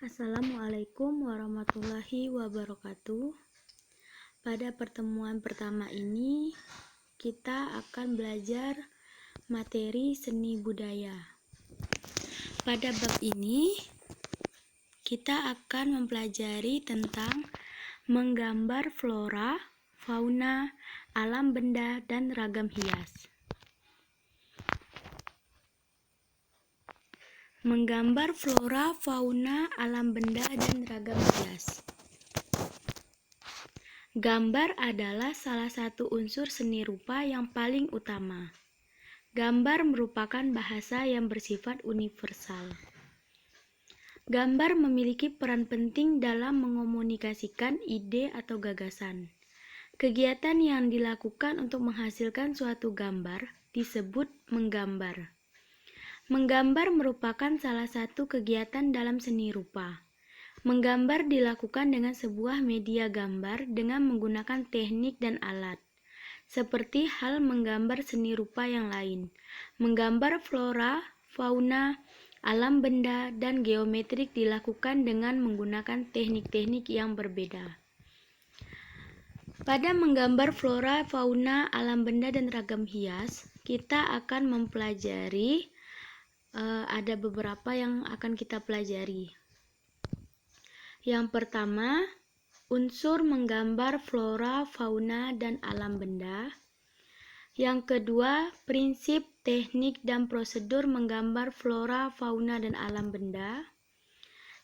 Assalamualaikum warahmatullahi wabarakatuh. Pada pertemuan pertama ini, kita akan belajar materi seni budaya. Pada bab ini, kita akan mempelajari tentang menggambar flora, fauna, alam benda, dan ragam hias. Menggambar flora, fauna, alam benda, dan ragam hias. Gambar adalah salah satu unsur seni rupa yang paling utama. Gambar merupakan bahasa yang bersifat universal. Gambar memiliki peran penting dalam mengomunikasikan ide atau gagasan. Kegiatan yang dilakukan untuk menghasilkan suatu gambar disebut menggambar. Menggambar merupakan salah satu kegiatan dalam seni rupa. Menggambar dilakukan dengan sebuah media gambar dengan menggunakan teknik dan alat. Seperti hal menggambar seni rupa yang lain. Menggambar flora, fauna, alam benda, dan geometrik dilakukan dengan menggunakan teknik-teknik yang berbeda. Pada menggambar flora, fauna, alam benda, dan ragam hias, kita akan mempelajari ada beberapa yang akan kita pelajari. Yang pertama, unsur menggambar flora, fauna, dan alam benda. Yang kedua, prinsip, teknik, dan prosedur menggambar flora, fauna, dan alam benda.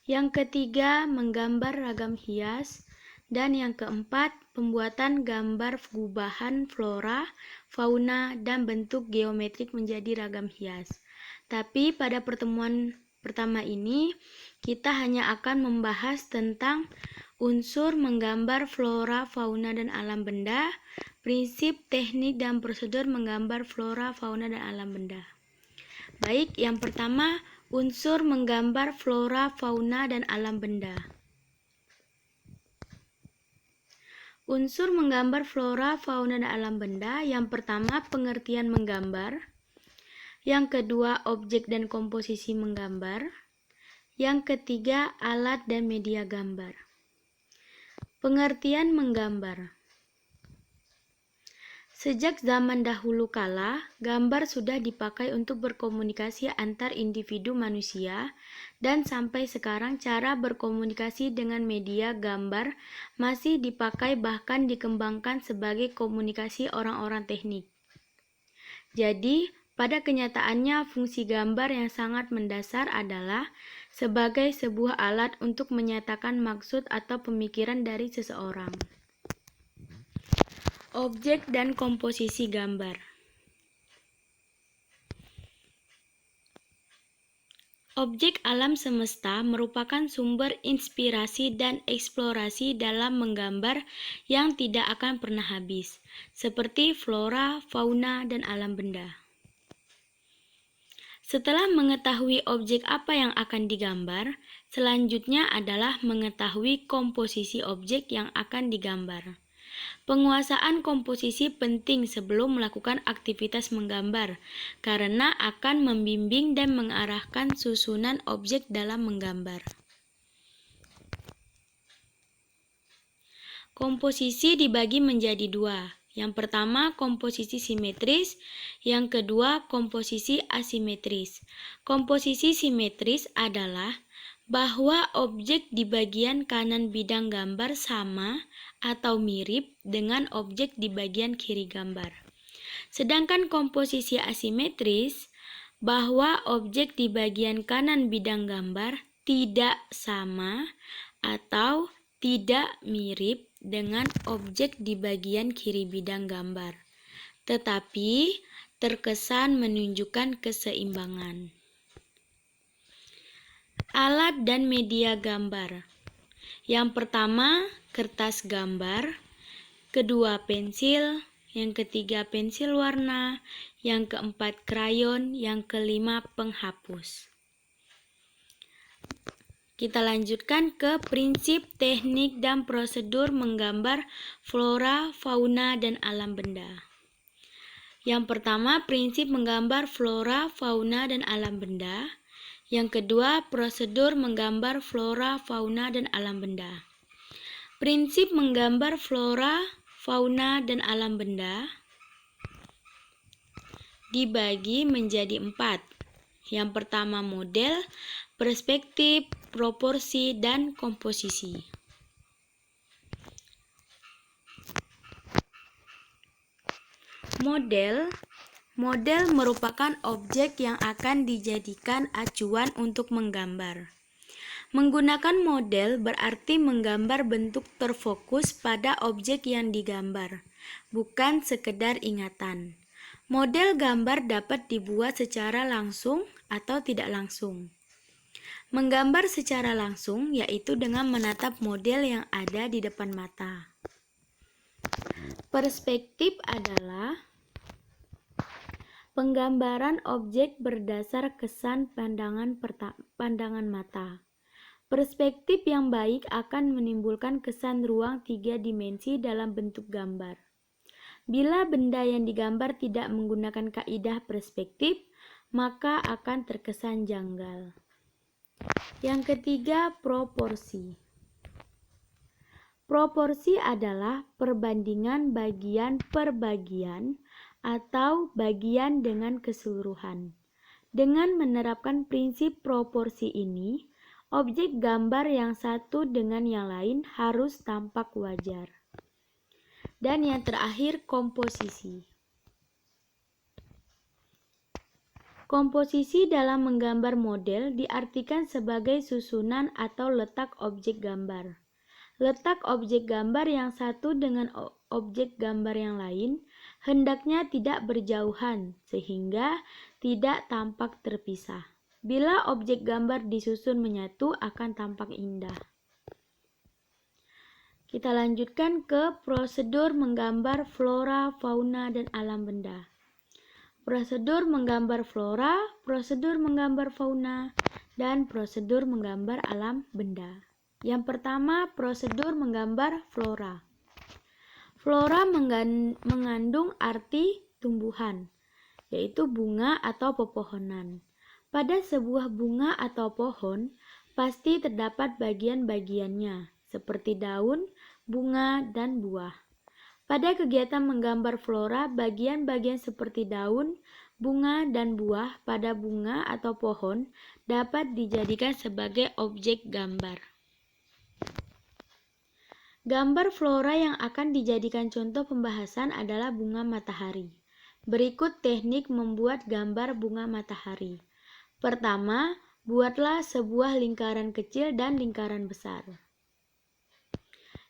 Yang ketiga, menggambar ragam hias. Dan yang keempat, pembuatan gambar gubahan flora, fauna, dan bentuk geometrik menjadi ragam hias. Tapi pada pertemuan pertama ini, kita hanya akan membahas tentang unsur menggambar flora, fauna, dan alam benda, prinsip, teknik, dan prosedur menggambar flora, fauna, dan alam benda. Baik, yang pertama, unsur menggambar flora, fauna, dan alam benda. Unsur menggambar flora, fauna, dan alam benda. Yang pertama, pengertian menggambar. Yang kedua, objek dan komposisi menggambar. Yang ketiga, alat dan media gambar. Pengertian menggambar. Sejak zaman dahulu kala, gambar sudah dipakai untuk berkomunikasi antar individu manusia, dan sampai sekarang cara berkomunikasi dengan media gambar masih dipakai, bahkan dikembangkan sebagai komunikasi orang-orang teknik. Jadi, pada kenyataannya, fungsi gambar yang sangat mendasar adalah sebagai sebuah alat untuk menyatakan maksud atau pemikiran dari seseorang. Objek dan komposisi gambar. Objek alam semesta merupakan sumber inspirasi dan eksplorasi dalam menggambar yang tidak akan pernah habis, seperti flora, fauna, dan alam benda. Setelah mengetahui objek apa yang akan digambar, selanjutnya adalah mengetahui komposisi objek yang akan digambar. Penguasaan komposisi penting sebelum melakukan aktivitas menggambar, karena akan membimbing dan mengarahkan susunan objek dalam menggambar. Komposisi dibagi menjadi dua. Yang pertama, komposisi simetris. Yang kedua, komposisi asimetris. Komposisi simetris adalah bahwa objek di bagian kanan bidang gambar sama atau mirip dengan objek di bagian kiri gambar. Sedangkan komposisi asimetris, bahwa objek di bagian kanan bidang gambar tidak sama atau tidak mirip dengan objek di bagian kiri bidang gambar, tetapi terkesan menunjukkan keseimbangan. Alat dan media gambar. Yang pertama, kertas gambar. Kedua, pensil. Yang ketiga, pensil warna. Yang keempat, krayon. Yang kelima, penghapus. Kita lanjutkan ke prinsip, teknik, dan prosedur menggambar flora, fauna, dan alam benda. Yang pertama, prinsip menggambar flora, fauna, dan alam benda. Yang kedua, prosedur menggambar flora, fauna, dan alam benda. Prinsip menggambar flora, fauna, dan alam benda dibagi menjadi 4. Yang pertama model, perspektif, proporsi, dan komposisi. Model merupakan objek yang akan dijadikan acuan untuk menggambar. Menggunakan model berarti menggambar bentuk terfokus pada objek yang digambar, bukan sekedar ingatan. Model gambar dapat dibuat secara langsung atau tidak langsung. Menggambar secara langsung yaitu dengan menatap model yang ada di depan mata. Perspektif adalah penggambaran objek berdasar kesan pandangan mata. Perspektif yang baik akan menimbulkan kesan ruang 3 dimensi dalam bentuk gambar. Bila benda yang digambar tidak menggunakan kaidah perspektif, maka akan terkesan janggal. Yang ketiga, proporsi. Proporsi adalah perbandingan bagian per bagian atau bagian dengan keseluruhan. Dengan menerapkan prinsip proporsi ini, objek gambar yang satu dengan yang lain harus tampak wajar. Dan yang terakhir, komposisi. Komposisi dalam menggambar model diartikan sebagai susunan atau letak objek gambar. Letak objek gambar yang satu dengan objek gambar yang lain hendaknya tidak berjauhan sehingga tidak tampak terpisah. Bila objek gambar disusun menyatu akan tampak indah. Kita lanjutkan ke prosedur menggambar flora, fauna, dan alam benda. Prosedur menggambar flora, prosedur menggambar fauna, dan prosedur menggambar alam benda. Yang pertama, prosedur menggambar flora. Flora mengandung arti tumbuhan, yaitu bunga atau pepohonan. Pada sebuah bunga atau pohon, pasti terdapat bagian-bagiannya, seperti daun, bunga, dan buah. Pada kegiatan menggambar flora, bagian-bagian seperti daun, bunga, dan buah pada bunga atau pohon dapat dijadikan sebagai objek gambar. Gambar flora yang akan dijadikan contoh pembahasan adalah bunga matahari. Berikut teknik membuat gambar bunga matahari. Pertama, buatlah sebuah lingkaran kecil dan lingkaran besar.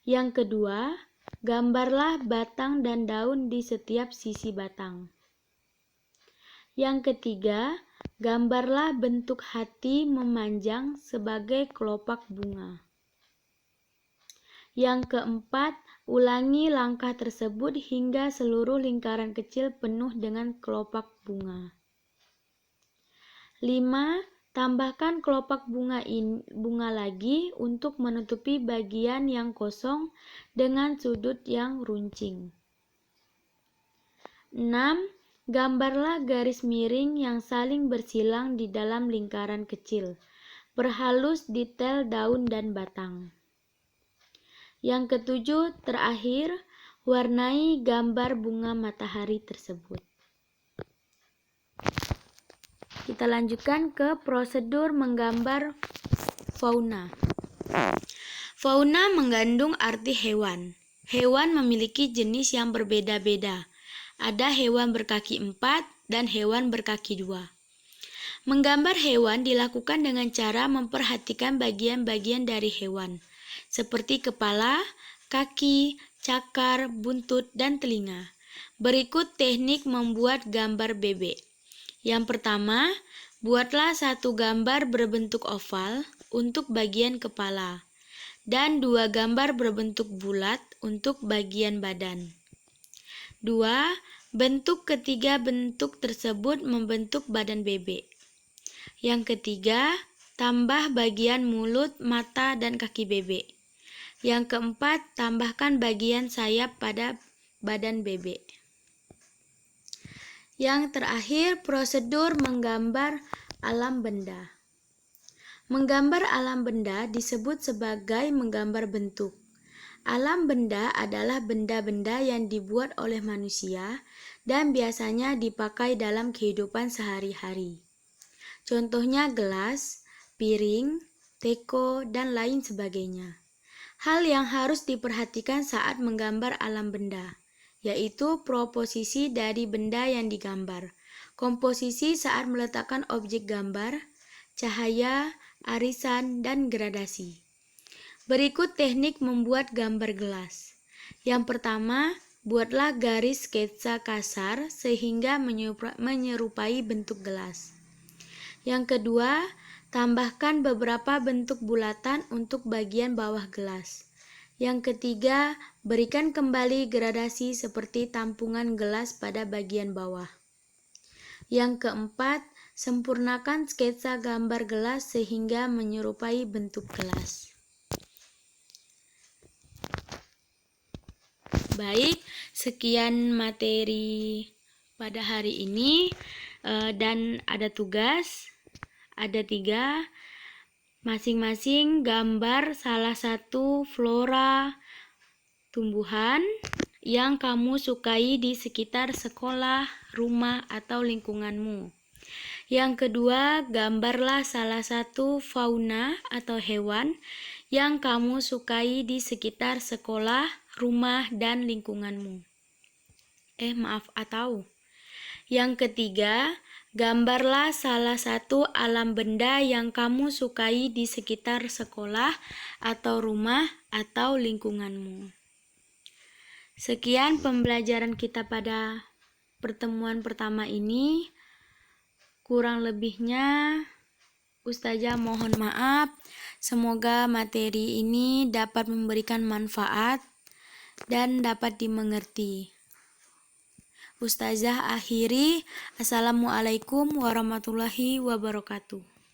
Yang kedua, gambarlah batang dan daun di setiap sisi batang. Yang ketiga, gambarlah bentuk hati memanjang sebagai kelopak bunga. Yang keempat, ulangi langkah tersebut hingga seluruh lingkaran kecil penuh dengan kelopak bunga. 5. Tambahkan kelopak bunga lagi untuk menutupi bagian yang kosong dengan sudut yang runcing. 6. Gambarlah garis miring yang saling bersilang di dalam lingkaran kecil. Perhalus detail daun dan batang. Yang ketujuh, terakhir, warnai gambar bunga matahari tersebut. Kita lanjutkan ke prosedur menggambar fauna. Fauna mengandung arti hewan. Hewan memiliki jenis yang berbeda-beda. Ada hewan berkaki 4 dan hewan berkaki 2. Menggambar hewan dilakukan dengan cara memperhatikan bagian-bagian dari hewan, seperti kepala, kaki, cakar, buntut, dan telinga. Berikut teknik membuat gambar bebek. Yang pertama, buatlah satu gambar berbentuk oval untuk bagian kepala, dan 2 gambar berbentuk bulat untuk bagian badan. 2. Bentuk ketiga bentuk tersebut membentuk badan bebek. Yang ketiga, tambah bagian mulut, mata, dan kaki bebek. Yang keempat, tambahkan bagian sayap pada badan bebek. Yang terakhir, prosedur menggambar alam benda. Menggambar alam benda disebut sebagai menggambar bentuk. Alam benda adalah benda-benda yang dibuat oleh manusia dan biasanya dipakai dalam kehidupan sehari-hari. Contohnya gelas, piring, teko, dan lain sebagainya. Hal yang harus diperhatikan saat menggambar alam benda, yaitu proposisi dari benda yang digambar, komposisi saat meletakkan objek gambar, cahaya, arisan, dan gradasi. Berikut teknik membuat gambar gelas. Yang pertama, buatlah garis sketsa kasar sehingga menyerupai bentuk gelas. Yang kedua, tambahkan beberapa bentuk bulatan untuk bagian bawah gelas. Yang ketiga, berikan kembali gradasi seperti tampungan gelas pada bagian bawah. Yang keempat, sempurnakan sketsa gambar gelas sehingga menyerupai bentuk gelas. Baik, sekian materi pada hari ini, dan ada tugas, ada 3, masing-masing gambar salah satu flora tumbuhan yang kamu sukai di sekitar sekolah, rumah, atau lingkunganmu. Yang kedua, gambarlah salah satu fauna atau hewan yang kamu sukai di sekitar sekolah, rumah, dan lingkunganmu. Yang ketiga, gambarlah salah satu alam benda yang kamu sukai di sekitar sekolah atau rumah atau lingkunganmu. Sekian pembelajaran kita pada pertemuan pertama ini. Kurang lebihnya Ustazah mohon maaf. Semoga materi ini dapat memberikan manfaat dan dapat dimengerti. Ustazah akhiri. Assalamualaikum warahmatullahi wabarakatuh.